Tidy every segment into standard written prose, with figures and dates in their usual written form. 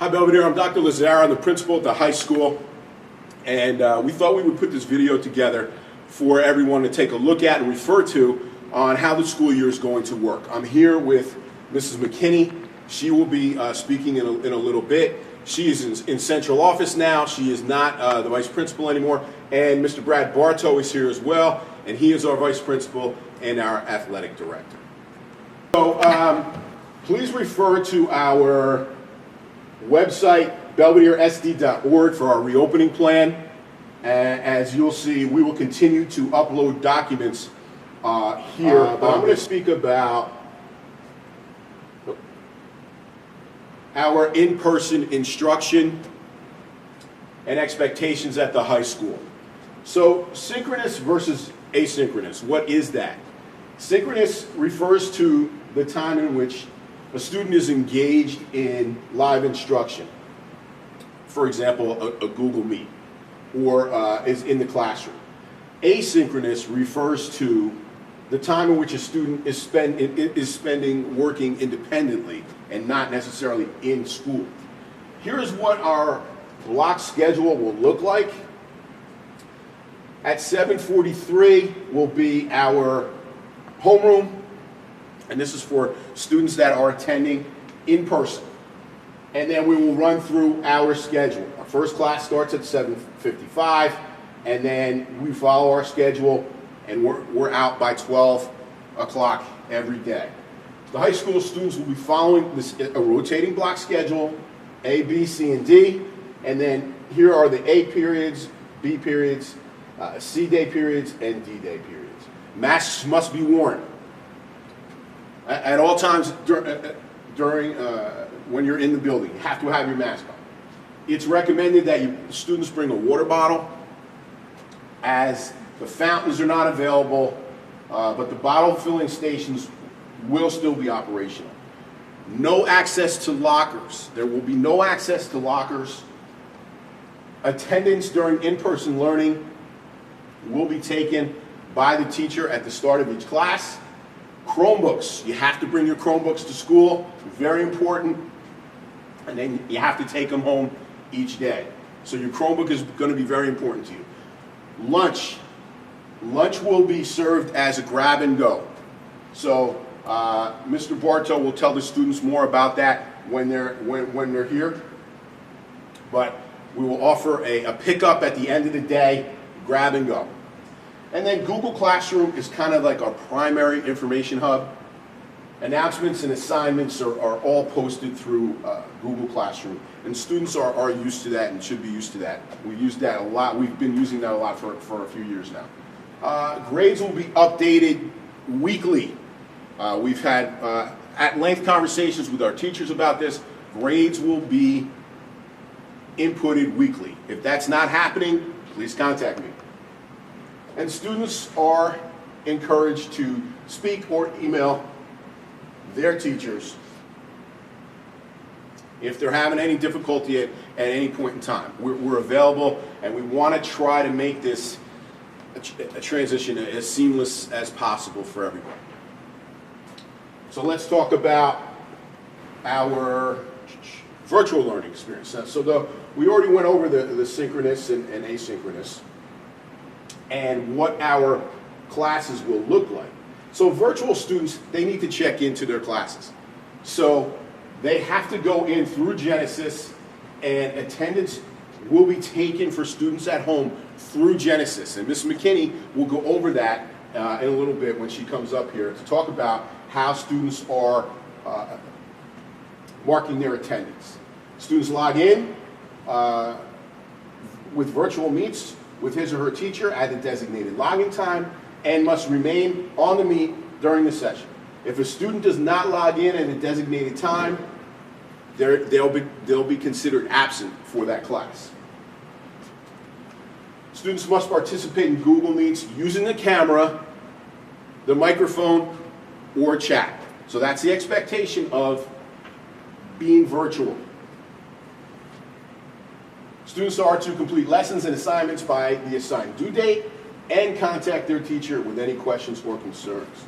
Hi Belvidere, I'm Dr. Lazara. I'm the principal at the high school, and we thought we would put this video together for everyone to take a look at and refer to on how the school year is going to work. I'm here with Mrs. McKinney. She will be speaking in a little bit. She is in central office now. She is not the vice principal anymore. And Mr. Brad Bartow is here as well, and he is our vice principal and our athletic director. So please refer to our website, belvideresd.org, for our reopening plan. As you'll see, we will continue to upload documents here, but I'm going to speak about our in-person instruction and expectations at the high school. So synchronous versus asynchronous, what is that? Synchronous refers to the time in which a student is engaged in live instruction. For example, a Google Meet, or is in the classroom. Asynchronous refers to the time in which a student is spending working independently and not necessarily in school. Here's what our block schedule will look like. At 7:43 will be our homeroom, and this is for students that are attending in person. And then we will run through our schedule. Our first class starts at 7:55, and then we follow our schedule, and we're out by 12 o'clock every day. The high school students will be following a rotating block schedule, A, B, C, and D, and then here are the A periods, B periods, C day periods, and D day periods. Masks must be worn at all times during when you're in the building. You have to have your mask on. It's recommended that students bring a water bottle, as the fountains are not available, but the bottle filling stations will still be operational. No access to lockers. There will be no access to lockers. Attendance during in-person learning will be taken by the teacher at the start of each class. Chromebooks, you have to bring your Chromebooks to school, very important, and then you have to take them home each day. So your Chromebook is going to be very important to you. Lunch will be served as a grab and go. So Mr. Bartow will tell the students more about that when they're here, but we will offer a pickup at the end of the day, grab and go. And then Google Classroom is kind of like our primary information hub. Announcements and assignments are all posted through Google Classroom, and students are used to that and should be used to that. We use that a lot. We've been using that a lot for a few years now. Grades will be updated weekly. We've had at-length conversations with our teachers about this. Grades will be inputted weekly. If that's not happening, please contact me. And students are encouraged to speak or email their teachers if they're having any difficulty at any point in time. We're available, and we want to try to make this a transition as seamless as possible for everyone. So let's talk about our virtual learning experience. So we already went over the synchronous and asynchronous and what our classes will look like. So virtual students, they need to check into their classes. So they have to go in through Genesis, and attendance will be taken for students at home through Genesis. And Ms. McKinney will go over that in a little bit when she comes up here to talk about how students are marking their attendance. Students log in with virtual meets with his or her teacher at the designated login time and must remain on the meet during the session. If a student does not log in at a designated time, they'll be considered absent for that class. Students must participate in Google Meets using the camera, the microphone, or chat. So that's the expectation of being virtual. Students are to complete lessons and assignments by the assigned due date and contact their teacher with any questions or concerns.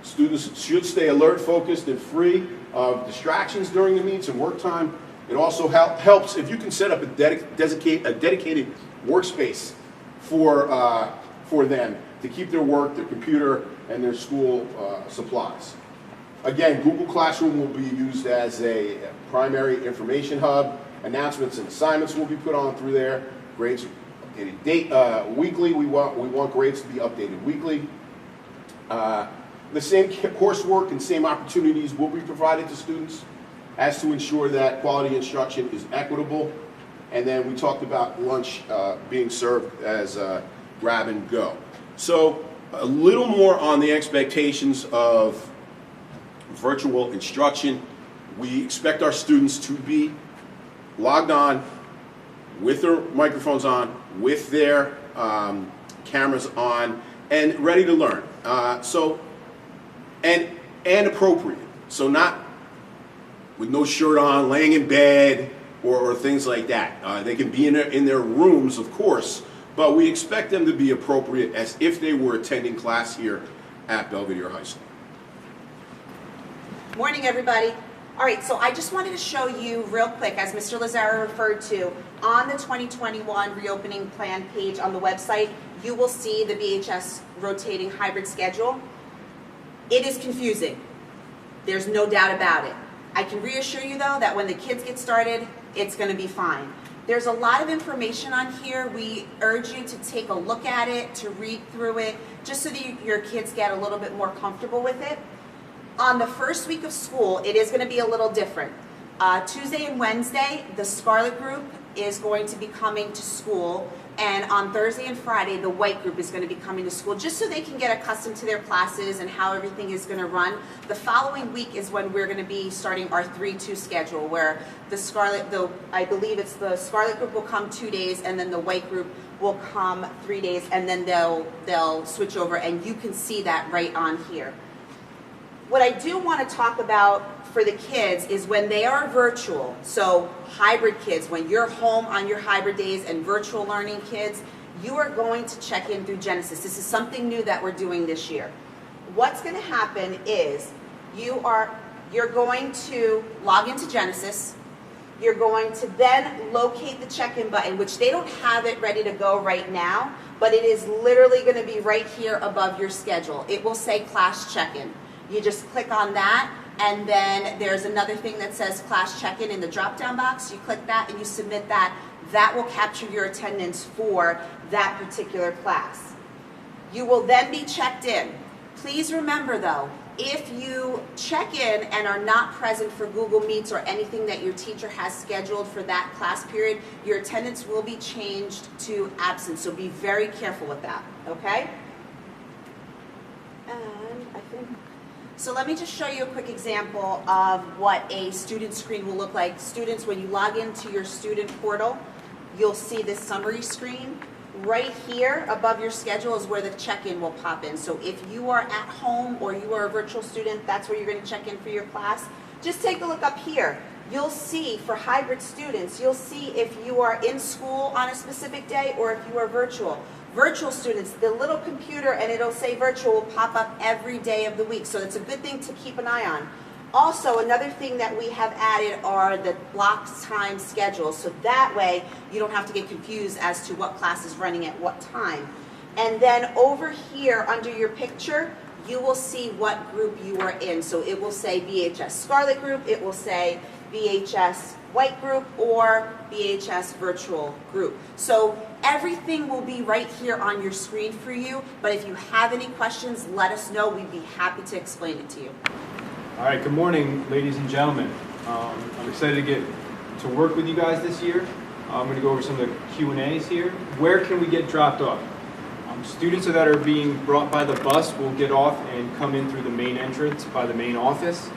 Students should stay alert, focused, and free of distractions during the meets and work time, It also helps if you can set up a dedicated workspace for them to keep their work, their computer, and their school supplies. Again, Google Classroom will be used as a primary information hub. Announcements and assignments will be put on through there. Grades updated weekly. We want grades to be updated weekly. The same coursework and same opportunities will be provided to students as to ensure that quality instruction is equitable. And then we talked about lunch being served as grab and go. So a little more on the expectations of virtual instruction. We expect our students to be logged on with their microphones on, with their cameras on, and ready to learn. And appropriate. So not with no shirt on, laying in bed, or things like that. They can be in their rooms, of course, but we expect them to be appropriate as if they were attending class here at Belvidere High School. Morning, everybody. All right, so I just wanted to show you real quick, as Mr. Lazaro referred to, on the 2021 reopening plan page on the website, you will see the BHS rotating hybrid schedule. It is confusing. There's no doubt about it. I can reassure you, though, that when the kids get started, it's going to be fine. There's a lot of information on here. We urge you to take a look at it, to read through it, just so that your kids get a little bit more comfortable with it. On the first week of school, it is going to be a little different. Tuesday and Wednesday, the Scarlet Group is going to be coming to school, and on Thursday and Friday, the White Group is going to be coming to school, just so they can get accustomed to their classes and how everything is going to run. The following week is when we're going to be starting our 3-2 schedule, where I believe it's the Scarlet Group will come 2 days, and then the White Group will come 3 days, and then they'll switch over, and you can see that right on here. What I do want to talk about for the kids is when they are virtual, so hybrid kids, when you're home on your hybrid days, and virtual learning kids, you are going to check in through Genesis. This is something new that we're doing this year. What's going to happen is you're going to log into Genesis. You're going to then locate the check-in button, which they don't have it ready to go right now, but it is literally going to be right here above your schedule. It will say class check-in. You just click on that, and then there's another thing that says class check-in in the drop-down box. You click that and you submit that. That will capture your attendance for that particular class. You will then be checked in. Please remember, though, if you check in and are not present for Google Meets or anything that your teacher has scheduled for that class period, your attendance will be changed to absent. So be very careful with that, okay? And I think... So let me just show you a quick example of what a student screen will look like. Students, when you log into your student portal, you'll see this summary screen. Right here above your schedule is where the check-in will pop in. So if you are at home or you are a virtual student, that's where you're going to check in for your class. Just take a look up here. You'll see for hybrid students, you'll see if you are in school on a specific day or if you are virtual. Virtual students, the little computer and it'll say virtual will pop up every day of the week. So it's a good thing to keep an eye on. Also, another thing that we have added are the block time schedules. So that way you don't have to get confused as to what class is running at what time. And then over here under your picture, you will see what group you are in. So it will say BHS Scarlet Group, it will say BHS White Group, or BHS Virtual Group. So everything will be right here on your screen for you, but if you have any questions, let us know. We'd be happy to explain it to you. All right, good morning, ladies and gentlemen. I'm excited to get to work with you guys this year. I'm going to go over some of the Q&As here. Where can we get dropped off? Students that are being brought by the bus will get off and come in through the main entrance by the main office.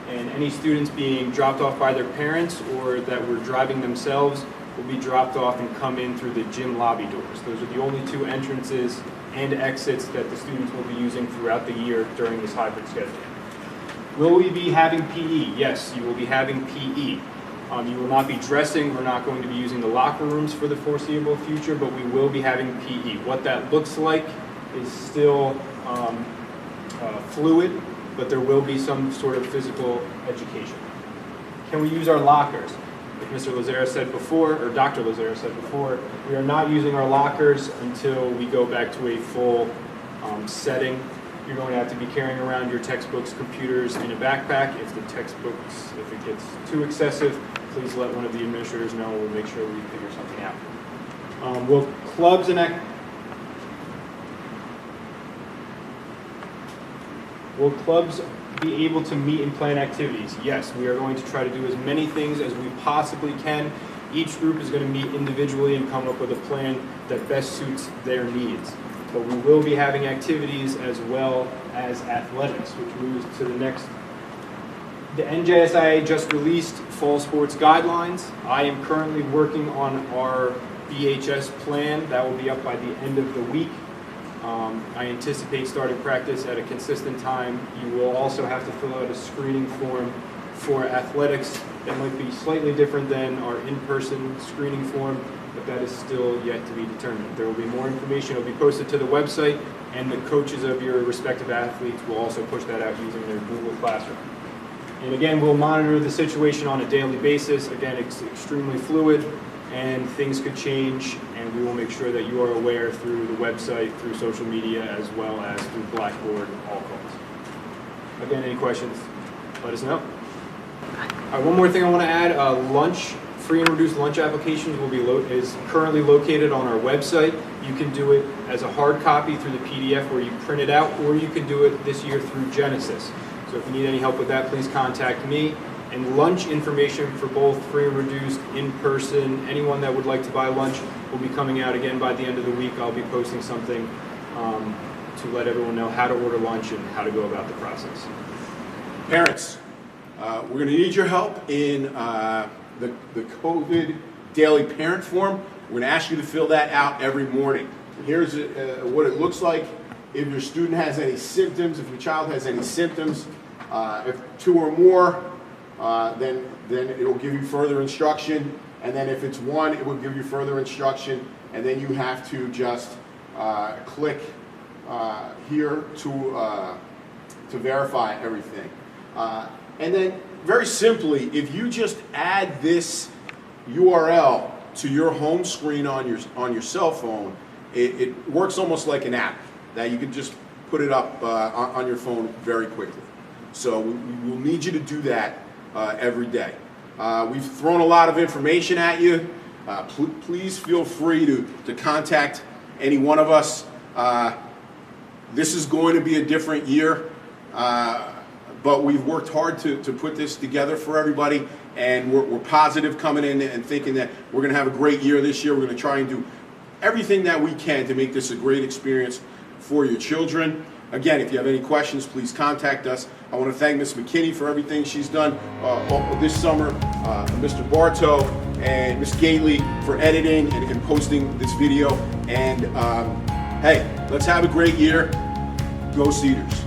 And any students being dropped off by their parents or that were driving themselves will be dropped off and come in through the gym lobby doors. Those are the only two entrances and exits that the students will be using throughout the year during this hybrid schedule. Will we be having PE? Yes, you will be having PE. You will not be dressing. We're not going to be using the locker rooms for the foreseeable future, but we will be having PE. What that looks like is still fluid, but there will be some sort of physical education. Can we use our lockers? Like Mr. Lazara said before, or Dr. Lazara said before, we are not using our lockers until we go back to a full setting. You're going to have to be carrying around your textbooks, computers in a backpack. If the textbooks, if it gets too excessive, please let one of the administrators know. We'll make sure we figure something out. Will clubs be able to meet and plan activities? Yes, we are going to try to do as many things as we possibly can. Each group is going to meet individually and come up with a plan that best suits their needs. But we will be having activities as well as athletics, which moves to the next. The NJSIA just released fall sports guidelines. I am currently working on our BHS plan. That will be up by the end of the week. I anticipate starting practice at a consistent time. You will also have to fill out a screening form for athletics that might be slightly different than our in-person screening form, but that is still yet to be determined. There will be more information. It will be posted to the website, and the coaches of your respective athletes will also push that out using their Google Classroom. And again, we'll monitor the situation on a daily basis. Again, it's extremely fluid, and things could change, and we will make sure that you are aware through the website, through social media, as well as through Blackboard, all calls. Again, any questions, let us know. All right, one more thing I want to add, lunch, free and reduced lunch applications is currently located on our website. You can do it as a hard copy through the PDF where you print it out, or you can do it this year through Genesis. So if you need any help with that, please contact me. And lunch information for both free and reduced, in person, anyone that would like to buy lunch will be coming out again by the end of the week. I'll be posting something to let everyone know how to order lunch and how to go about the process. Parents, we're going to need your help in the COVID daily parent form. We're going to ask you to fill that out every morning. Here's what it looks like. If your student has any symptoms, if your child has any symptoms, if 2 or more, then it will give you further instruction, and then if it's 1, it will give you further instruction, and then you have to just click here to verify everything. And then very simply, if you just add this URL to your home screen on your cell phone, it works almost like an app that you can just put it up on your phone very quickly. So we will need you to do that every day. We've thrown a lot of information at you. Please feel free to contact any one of us. This is going to be a different year, but we've worked hard to put this together for everybody, and we're positive coming in and thinking that we're going to have a great year this year. We're going to try and do everything that we can to make this a great experience for your children. Again, if you have any questions, please contact us. I want to thank Ms. McKinney for everything she's done this summer, Mr. Bartow and Ms. Gately for editing and posting this video. And hey, let's have a great year. Go Cedars.